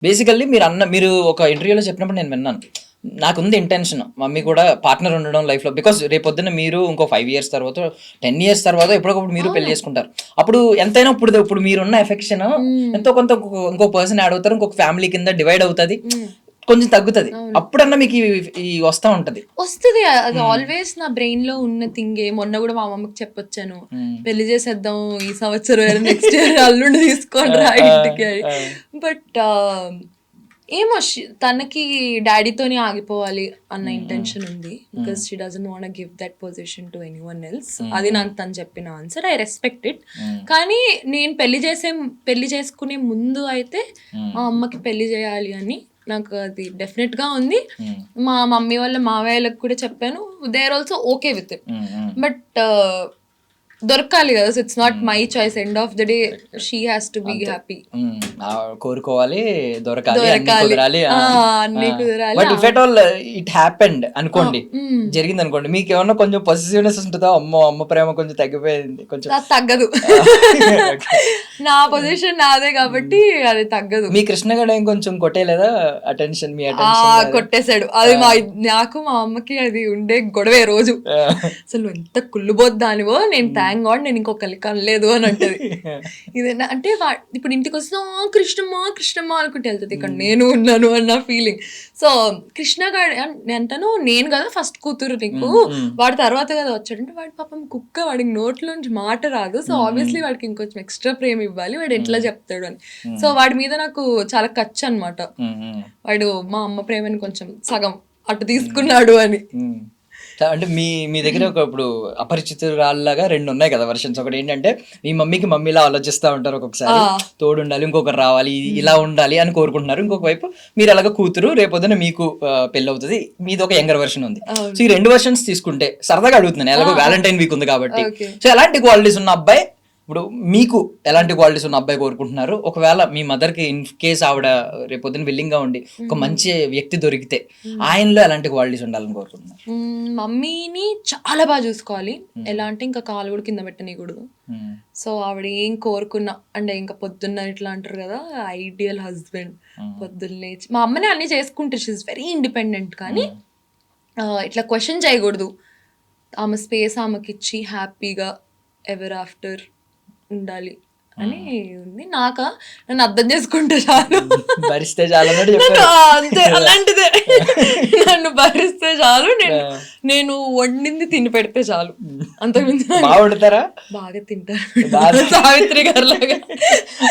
Basically మీరు ఒక ఇంటర్వ్యూలో చెప్పినప్పుడు నేను విన్నాను, నాకుంది ఇంటెన్షన్ మమ్మీ కూడా పార్ట్నర్ ఉండడం లైఫ్లో, బికాస్ రేపొద్దున మీరు ఇంకో 5 years తర్వాత 10 years తర్వాత ఎప్పటికప్పుడు మీరు పెళ్లి చేసుకుంటారు. అప్పుడు ఎంతైనా ఇప్పుడు మీరున్న ఎఫెక్షన్ ఎంతో కొంత ఇంకో పర్సన్ యాడ్ అవుతారు, ఇంకొక ఫ్యామిలీ కింద డివైడ్ అవుతుంది, కొంచెం తగ్గుతుంది. అప్పుడన్నా మీకు ఈ వస్తూ ఉంటది. అది ఆల్వేస్ నా బ్రెయిన్ లో ఉన్న థింగే. మొన్న కూడా మా అమ్మకి చెప్పొచ్చాను, పెళ్లి చేసేద్దాం ఈ సంవత్సరం, నెక్స్ట్ ఇయర్ అల్లుండి తీసుకోండి రా ఇంటికి. బట్ ఏమో తనకి డాడీతోనే ఆగిపోవాలి అన్న ఇంటెన్షన్ ఉంది, because she doesn't want give that position to anyone else. అది నాకు తను చెప్పిన ఆన్సర్, ఐ రెస్పెక్ట్ ఇట్. కానీ నేను పెళ్లి చేసుకునే ముందు అయితే మా అమ్మకి పెళ్లి చేయాలి అని నాకు అది డెఫినెట్ గా ఉంది. మా మమ్మీ వాళ్ళ మావయ్యలకు కూడా చెప్పాను, they are also okay with it. But దొరకాలి కదా, so it's not my choice. End of the day she has to be happy. కోరుకోవాలి, దొరకాలి, అన్ని కుదరాలి. But if at all it happened అనుకోండి, జరిగింది అనుకోండి, మీకు ఏమన్నా కొంచెం పొసెసివ్నెస్ ఉంటుందా? అమ్మ ప్రేమ కొంచెం తగ్గిపోయింది, కొంచెం తగ్గదు. నా పొజిషన్ నాదే కాబట్టి అది తగ్గదు. మీ కృష్ణగడ ఏం కొంచెం కొట్టేలేదా అటెన్షన్? మీ అటెన్షన్ కొట్టేశాడు. అది నాకు మా అమ్మకి అది ఉండే గొడవే రోజు. అసలు ఎంత కుళ్ళుబోద్దానివో, నేను థ్యాంక్ గాడ్ నేను ఇంకొకరికి కనలేదు అని అంటది. ఇదేనా అంటే ఇప్పుడు ఇంటికి వస్తే కృష్ణమ్మ అనుకుంటే వెళ్తుంది, ఇక్కడ నేను ఉన్నాను అన్న ఫీలింగ్. సో కృష్ణగాడు అంటాను, నేను కదా ఫస్ట్ కూతురు నీకు, వాడి తర్వాత కదా వచ్చాడంటే, వాడి పాపం కుక్క, వాడికి నోట్లోంచి మాట రాదు. సో ఆబ్వియస్లీ వాడికి ఇంకొంచెం ఎక్స్ట్రా ప్రేమ ఇవ్వాలి, వాడు ఎట్లా చెప్తాడు అని. సో వాడి మీద నాకు చాలా ఖర్చు అనమాట. వాడు మా అమ్మ ప్రేమని కొంచెం సగం అటు తీసుకున్నాడు అని. అంటే మీ దగ్గర ఇప్పుడు అపరిచితురాల్లాగా 2 ఉన్నాయి కదా వర్షన్స్. ఒకటి ఏంటంటే మీ మమ్మీలా ఆలోచిస్తూ ఉంటారు, ఒక్కొక్కసారి తోడు ఉండాలి, ఇంకొకరు రావాలి, ఇలా ఉండాలి అని కోరుకుంటున్నారు. ఇంకొక వైపు మీరు అలాగా కూతురు, రేపొద్దున మీకు పెళ్ళి అవుతుంది, మీది ఒక యంగర్ వర్షన్ ఉంది. సో ఈ 2 వర్షన్స్ తీసుకుంటే సరదాగా అడుగుతున్నాను, ఎలాగో వ్యాలంటైన్ వీక్ ఉంది కాబట్టి. సో ఎలాంటి క్వాలిటీస్ ఉన్న అబ్బాయి, ఇప్పుడు మీకు ఎలాంటి క్వాలిటీస్ ఉన్న అబ్బాయి కోరుకుంటున్నారు? ఒకవేళ మీ మదర్కి ఇన్ కేస్ ఆవిడ రేపొద్దున విల్లింగ్ గా ఉండి ఒక మంచి వ్యక్తి దొరికితే ఆయనలో ఎలాంటి క్వాలిటీస్ ఉండాలని కోరుకుంటున్నారు? మమ్మీని చాలా బాగా చూసుకోవాలి. ఎలా అంటే ఇంకా కాలు కూడా కింద పెట్టనీయకూడదు. సో ఆవిడ ఏం కోరుకున్నా అంటే ఇంకా పొద్దున్న ఇట్లా అంటారు కదా, ఐడియల్ హస్బెండ్. పొద్దున్న లేచి మా అమ్మనే అన్ని చేసుకుంటారు, షీ ఇస్ వెరీ ఇండిపెండెంట్. కానీ ఇట్లా క్వశ్చన్ చేయకూడదు. ఆమె స్పేస్ ఆమెకి ఇచ్చి హ్యాపీగా ఎవర్ ఆఫ్టర్ ఉండాలి అని ఉంది. నన్ను అర్థం చేసుకుంటే చాలు, భరిస్తే చాలు అంతే. అలాంటిదే, నన్ను భరిస్తే చాలు, నేను వండింది తిని పెడితే చాలు, అంతకుమించి. బాగుంటారా? బాగా తింటారు, సావిత్రి గారు లాగా.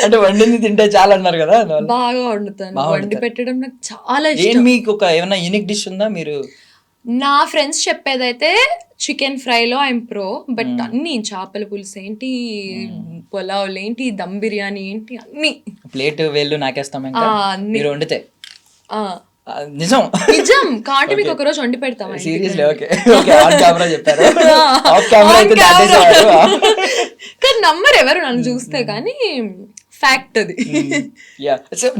అంటే వండింది తింటే చాలు అన్నారు కదా, బాగా వండుతాను. వండి పెట్టడం నాకు చాలా ఇష్టం. మీకు ఒక ఏమైనా యూనిక్ డిష్ ఉందా? మీరు నా ఫ్రెండ్స్ చెప్పేదైతే చికెన్ ఫ్రైలో ఐఎమ్ ప్రో, బట్ అన్ని చేపల పులుసు ఏంటి, పులావులు ఏంటి, దమ్ బిర్యానీ ఏంటి, అన్ని ప్లేట్ వేళ్ళు నాకేస్తాం మీరు వండితే. నిజం కాబట్టి మీకు ఒక రోజు వండి పెడతాం. సీరియస్లీ? ఓకే ఆన్ కెమెరా చెప్పారు, ఆఫ్ కానీ నమ్మరు ఎవరు నన్ను చూస్తే, కానీ ఫ్యాక్ట్ అది.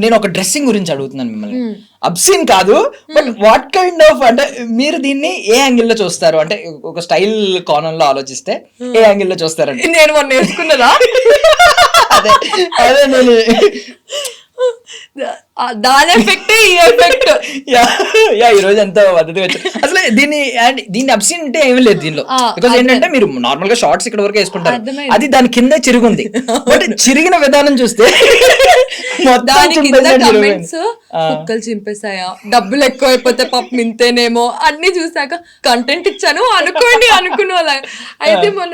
నేను ఒక డ్రెస్సింగ్ గురించి అడుగుతున్నాను మిమ్మల్ని, అబ్సీన్ కాదు, బట్ వాట్ కైండ్ ఆఫ్, అంటే మీరు దీన్ని ఏ యాంగిల్ లో చూస్తారు? అంటే ఒక స్టైల్ కోణంలో ఆలోచిస్తే ఏ యాంగిల్ లో చూస్తారండి? నేను మొన్న నేర్చుకున్నదా? అదే నేను దాని ఎఫెక్ట్ ఈ ఎఫెక్ట్ ఈ రోజు ఎంతో పద్ధతి వచ్చారు. అసలు దీన్ని అబ్సీన్ అంటే ఏమీ లేదు దీనిలో, బికాస్ ఏంటంటే మీరు నార్మల్ గా షార్ట్స్ ఇక్కడ వరకు వేసుకుంటారు, అది దాని కింద చిరుగుంది. బట్ చిరిగిన విధానం చూస్తే కుక్కలు చింపేసాయా, డబ్బులు ఎక్కువ అయిపోతే పాపం ఇంతేనేమో అన్ని చూసాక కంటెంట్ ఇచ్చాను అనుకోండి అనుకున్నా. అయితే మొన్న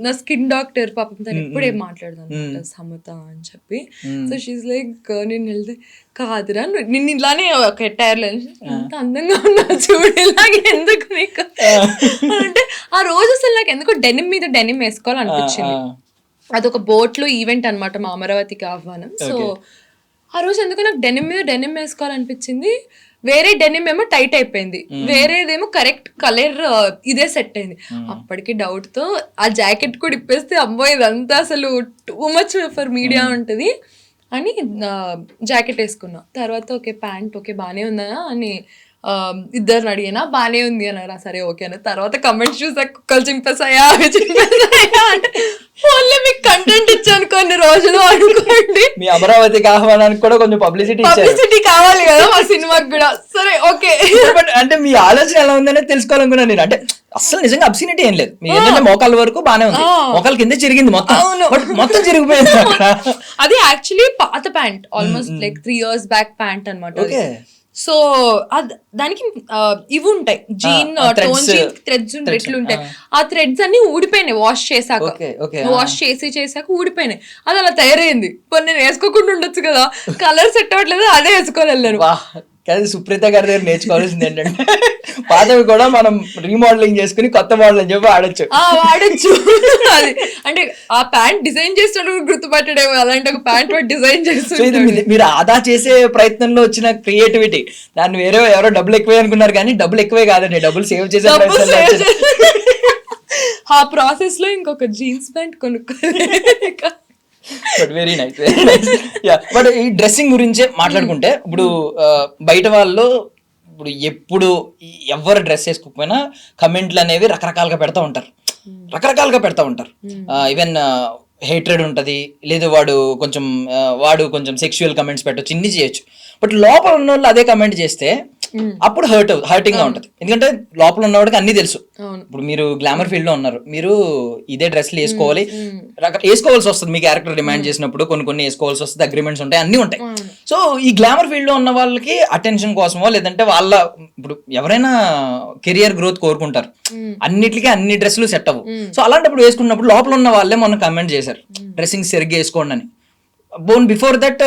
నా స్కిన్ డాక్టర్ పాపం తను ఎప్పుడు ఏం మాట్లాడదాను సమత అని చెప్పి. సో షీస్ లైక్, నేను వెళ్తే కాదురా నిన్ను ఇలానే కెట్టారు, ఎంత అందంగా ఉన్నా చూడు, ఇలాగే ఎందుకు నీకు అంటే. ఆ రోజు అసలు నాకు ఎందుకో డెనిమ్ మీద డెనిమ్ వేసుకోవాలనిపించింది. అదొక బోట్లో ఈవెంట్ అనమాట, మా అమరావతికి ఆహ్వానం. సో ఆ రోజు ఎందుకు నాకు డెనిమ్ మీద డెనిమ్ వేసుకోవాలనిపించింది. వేరే డెనిమ్ ఏమో టైట్ అయిపోయింది, వేరేదేమో కరెక్ట్ కలర్ ఇదే సెట్ అయింది. అప్పటికి డౌట్ తో ఆ జాకెట్ కూడా ఇప్పేస్తే అమ్మో ఇదంతా అసలు టూ మచ్ ఫర్ మీడియా ఉంటుంది అని జాకెట్ వేసుకున్నా. తర్వాత ఓకే ప్యాంట్ ఓకే బాగానే ఉందా అని ఇద్దరిని అడిగినా, బాగానే ఉంది అన్నారా, సరే ఓకే అన్న. తర్వాత కమెంట్స్ చూసా, కుక్కలు చింపేసాయా అవి చింపేసాయా అంటే, ఓన్లీ మీకు కంటెంట్ ఇచ్చానుకో రోజులు అనుకోండి. మీ అమరావతికి ఆహ్వానానికి కూడా కొంచెం పబ్లిసిటీ ఇచ్చారు. పబ్లిసిటీ కావాలి కదా మా సినిమాకి కూడా. సరే ఓకే. బట్ అంటే మీ ఆలోచన ఎలా ఉందనే తెలుసుకోవాలనుకున్నాను నేను. అంటే అసలు నిజంగా అబ్సినిటీ ఏం లేదు, మీ ఏంటంటే మోకాల వరకు బానే ఉంది, మోకాల కింద చిరిగింది మొత్తం, బట్ మొత్తం చిరిగిపోయింది అక్కడ. అది యాక్చువల్లీ పాత pant, almost like 3 years back pant అనమాట. సో దానికి ఇవి ఉంటాయి, జీన్ టోన్ జీన్ థ్రెడ్స్ ఎట్లు ఉంటాయి. ఆ థ్రెడ్స్ అన్ని ఊడిపోయినాయి వాష్ చేసాక ఊడిపోయినాయి. అది అలా తయారైంది. ఇప్పుడు నేను వేసుకోకుండా ఉండొచ్చు కదా, కలర్ సెట్ అవ్వట్లేదు, అదే వేసుకొని వెళ్ళాను. కానీ సుప్రీత గారి దగ్గర నేర్చుకోవాల్సింది ఏంటంటే పాతవి కూడా మనం రీమోడలింగ్ చేసుకుని కొత్త మోడల్ అని చెప్పి వాడచ్చు. అది అంటే ఆ ప్యాంట్ డిజైన్ చేసినప్పుడు గుర్తుపట్టడేమో, అలాంటి ఒక ప్యాంట్ డిజైన్ చేస్తుంది. మీరు ఆదా చేసే ప్రయత్నంలో వచ్చిన క్రియేటివిటీ, దాన్ని వేరే ఎవరో డబ్బులు ఎక్కువే అనుకున్నారు, కానీ డబ్బులు ఎక్కువే కాదండి, డబ్బులు సేవ్ చేసే ప్రయత్నంలో. ఆ ప్రాసెస్ లో ఇంకొక జీన్స్ ప్యాంట్ కొనుక్కోవాలి. But very nice, very nice. Yeah, but ఈ డ్రెస్సింగ్ గురించే మాట్లాడుకుంటే ఇప్పుడు బయట వాళ్ళు ఇప్పుడు ఎప్పుడు ఎవరు డ్రెస్ వేసుకోకపోయినా కమెంట్లు అనేవి రకరకాలుగా పెడతా ఉంటారు. ఈవెన్ హేట్రెడ్ ఉంటది, లేదు వాడు కొంచెం సెక్షువల్ కమెంట్స్ పెట్టచ్చు, ఇన్ని చేయొచ్చు. బట్ లోపల ఉన్న వాళ్ళు అదే కమెంట్ చేస్తే అప్పుడు హర్టింగ్ గా ఉంటది. ఎందుకంటే లోపల ఉన్నవాడికి అన్ని తెలుసు. ఇప్పుడు మీరు గ్లామర్ ఫీల్డ్ లో ఉన్నారు, మీరు ఇదే డ్రెస్లు వేసుకోవాల్సి వస్తుంది, మీ క్యారెక్టర్ డిమాండ్ చేసినప్పుడు కొన్ని వేసుకోవాల్సి వస్తుంది, అగ్రిమెంట్స్ ఉంటాయి, అన్ని ఉంటాయి. సో ఈ గ్లామర్ ఫీల్డ్ లో ఉన్న వాళ్ళకి అటెన్షన్ కోసమో, లేదంటే వాళ్ళ ఇప్పుడు ఎవరైనా కెరియర్ గ్రోత్ కోరుకుంటారు, అన్నిటికీ అన్ని డ్రెస్సులు సెట్ అవ్వు. సో అలాంటప్పుడు వేసుకున్నప్పుడు లోపల ఉన్న వాళ్ళే మొన్న కమెంట్ చేశారు డ్రెస్సింగ్ సరిగ్గా వేసుకోండి అని. బిఫోర్ దట్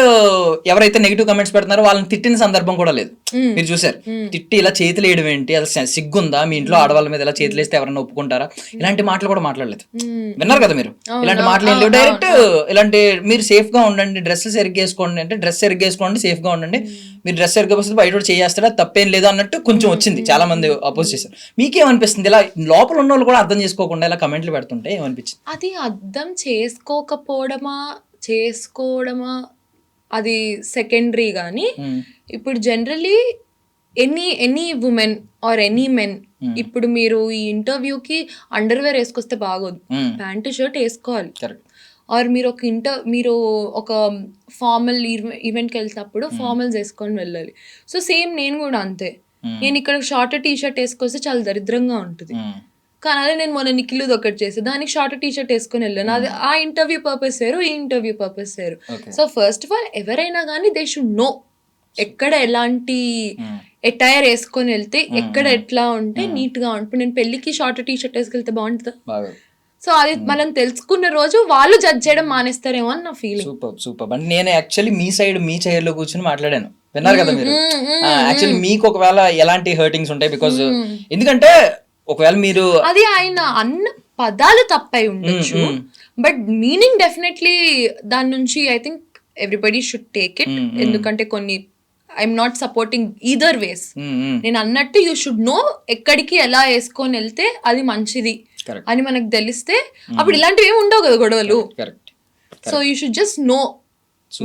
ఎవరైతే నెగిటివ్ కమెంట్స్ పెడుతున్నారో వాళ్ళని తిట్టిన సందర్భం కూడా లేదు. మీరు చూసారు, తిట్టి ఇలా చేతులు వేయడం ఏంటి, అసలు సిగ్గుందా, మీ ఇంట్లో ఆడవాళ్ళ మీద ఇలా చేతులు వేస్తే ఎవరైనా ఒప్పుకుంటారా, ఇలాంటి మాటలు కూడా మాట్లాడలేదు. విన్నారు కదా మీరు, ఇలాంటి మాటలు ఏం లేవు. డైరెక్ట్ ఇలాంటి మీరు సేఫ్ గా ఉండండి, డ్రెస్ సరిగ్గా వేసుకోండి అంటే డ్రెస్ సరిగ్గా వేసుకోండి, సేఫ్ గా ఉండండి, మీరు డ్రెస్ సరిగ్గా వస్తే బయట చేస్తారా, తప్పేం లేదు అన్నట్టు కొంచెం వచ్చింది. చాలా మంది అపోజ్ చేశారు. మీకేమనిపిస్తుంది ఇలా లోపల ఉన్న వాళ్ళు కూడా అర్థం చేసుకోకుండా ఇలా కమెంట్లు పెడుతుంటే ఏమనిపించింది? అది అర్థం చేసుకోవడమా అది సెకండరీ. కానీ ఇప్పుడు generally any women or any men, ఇప్పుడు మీరు ఈ ఇంటర్వ్యూకి అండర్వేర్ వేసుకొస్తే బాగోదు, ప్యాంటు షర్ట్ వేసుకోవాలి. ఆర్ మీరు ఒక ఫార్మల్ ఈవెంట్కి వెళ్తున్నప్పుడు ఫార్మల్స్ వేసుకొని వెళ్ళాలి. సో సేమ్ నేను కూడా అంతే. నేను ఇక్కడ షార్ట్ టీ షర్ట్ వేసుకొస్తే చాలా దరిద్రంగా ఉంటుంది. కానీ అదే నేను మొన్న నిఖిల్ది ఒకటి చేసి దానికి షార్ట్ టీ షర్ట్ వేసుకొని వెళ్ళాను. అది ఆ ఇంటర్వ్యూ పర్పస్ వేరు, ఈ ఇంటర్వ్యూ పర్పస్ వేరు. సో ఫస్ట్ ఆఫ్ ఆల్ ఎవరైనా కానీ దే షుడ్ నో ఎక్కడ ఎలాంటి ఎటైర్ వేసుకొని వెళ్తే ఎక్కడ ఎట్లా ఉంటే నీట్ గా ఉంటుంది. నేను పెళ్లికి షార్ట్ టీ షర్ట్ వేసుకెళ్తే బాగుంటుందా? సో అది మనం తెలుసుకున్న రోజు వాళ్ళు జడ్జ్ చేయడం మానేస్తారేమో అని నా ఫీలింగ్. సూపర్. అంటే నేను యాక్చువల్లీ మీ చైర్ లో కూర్చొని మాట్లాడాను, విన్నారు కదా మీరు. యాక్చువల్లీ మీకు ఒకవేళ ఎలాంటి హర్టింగ్స్ ఉంటాయి, బికాజ్ ఎందుకంటే ఒకవేళ మీరు అది ఆయన అన్న పదాలు తప్పై ఉండొచ్చు, బట్ మీనింగ్ డెఫినెట్లీ దాని నుంచి I think everybody should take it. ఎందుకంటే కొన్ని ఐఎమ్ నాట్ సపోర్టింగ్ ఈదర్ వేస్. నేను అన్నట్టు యూ షుడ్ నో ఎక్కడికి ఎలా వేసుకొని వెళ్తే అది మంచిది అని మనకు తెలిస్తే అప్పుడు ఇలాంటివి ఏమి ఉండవు కదా గొడవలు. So you should just know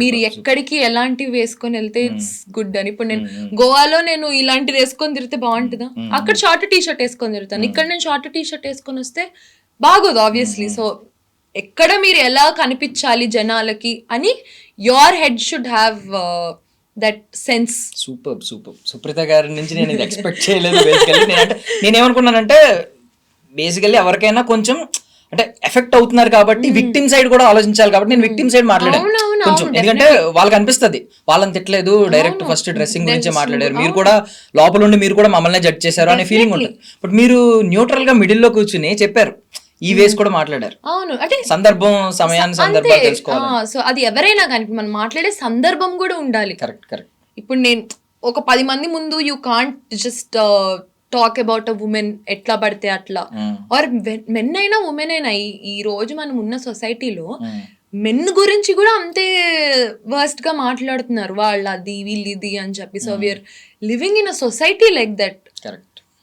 మీరు ఎక్కడికి ఎలాంటివి వేసుకొని వెళ్తే ఇట్స్ గుడ్ అని. ఇప్పుడు నేను గోవాలో నేను ఇలాంటిది వేసుకొని తిరిగితే బాగుంటుందా? అక్కడ షార్ట్ టీ షర్ట్ వేసుకొని తిరుగుతాను, ఇక్కడ నేను షార్ట్ టీ షర్ట్ వేసుకొని వస్తే బాగోదు ఆబ్వియస్లీ. సో ఎక్కడ మీరు ఎలా కనిపించాలి జనాలకి అని your head should have that sense. Super. Supreetha గారి నుంచి నేను ఇది ఎక్స్పెక్ట్ చేయలేదు. నేనేమనుకున్నానంటే బేసికల్లీ ఎవరికైనా కొంచెం అంటే ఎఫెక్ట్ అవుతున్నారు కాబట్టి విక్టిమ్ సైడ్ కూడా ఆలోచించాలి కాబట్టి నేను విక్టిమ్ సైడ్ మాట్లాడాను కొంచెం. ఎందుకంటే వాళ్ళకి అనిపిస్తుంది వాళ్ళని తిట్టలేదు, డైరెక్ట్ ఫస్ట్ డ్రెస్సింగ్ గురించే మాట్లాడారు, మీరు కూడా లోపల ఉండి మీరు కూడా మమ్మల్ని జడ్జ్ చేశారు అనే ఫీలింగ్ ఉంటుంది. బట్ మీరు న్యూట్రల్ గా మిడిల్ లో కూర్చుని చెప్పారు, ఈ వేస్ కూడా మాట్లాడారు. అవును, అంటే సమయాన్ని సందర్భాలు తెలుసుకోవాలి. సో అది ఎవరైనా కానీ మనం మాట్లాడే సందర్భం కూడా ఉండాలి. కరెక్ట్. ఇప్పుడు నేను ఒక 10 మంది ముందు you can't just talk about a women ఎట్లా పడితే అట్లా. ఆర్ మెన్ అయినా ఉమెన్ అయినా ఈ రోజు మనం ఉన్న సొసైటీలో మెన్ గురించి కూడా అంతే వర్స్ట్ గా మాట్లాడుతున్నారు, వాళ్ళు అది వీళ్ళు ఇది అని చెప్పి. So we are living in a society like that.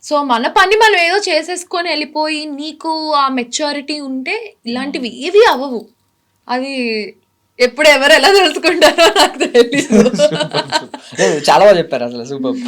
So మన పని మనం ఏదో చేసేసుకొని వెళ్ళిపోయి నీకు ఆ మెచ్యూరిటీ ఉంటే ఇలాంటివి ఏవి అవ్వవు. అది ఎప్పుడు ఎవరు ఎలా తెలుసుకుంటారో నాకు తెలియదు. చాలా బాగా చెప్పారు అసలు, సూపర్.